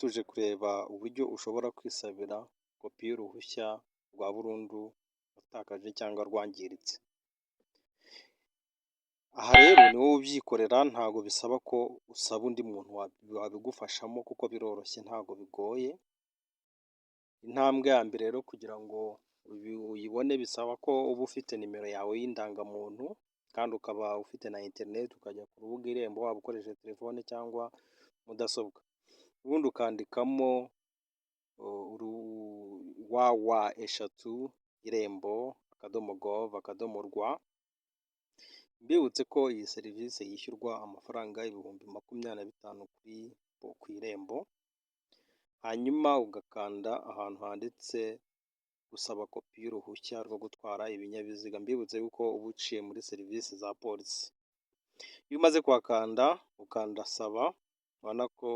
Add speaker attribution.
Speaker 1: tuje kureba uburyo ushobora kwisabira kopi y'uruhushya rwa burundu watakaje cyangwa rwangiritse. Aha rero ni wowe ubyikorera, ntabwo bisaba ko usaba undi muntu wabigufashamo kuko biroroshye ntabwo bigoye. Intambwe ya mbere rero kugira ngo uyibone bisaba ko uba ufite nimero yawe y'indangamuntu kandi ukaba ufite na interineti, ukajya ku rubuga irembo waba ukoresheje telefone cyangwa mudasobwa, ubundi ukandikamo www.irembo.gov.rw. Mbibutse ko iyi serivisi yishyurwa amafaranga ibihumbi 25 ku irembo, hanyuma ugakanda ahantu handitse gusaba kopi y'uruhushya rwo gutwara ibinyabiziga. Mbibutse yuko uba uciye muri serivisi za polisi. Iyo umaze kuhakanda ukanda saba, ubona ko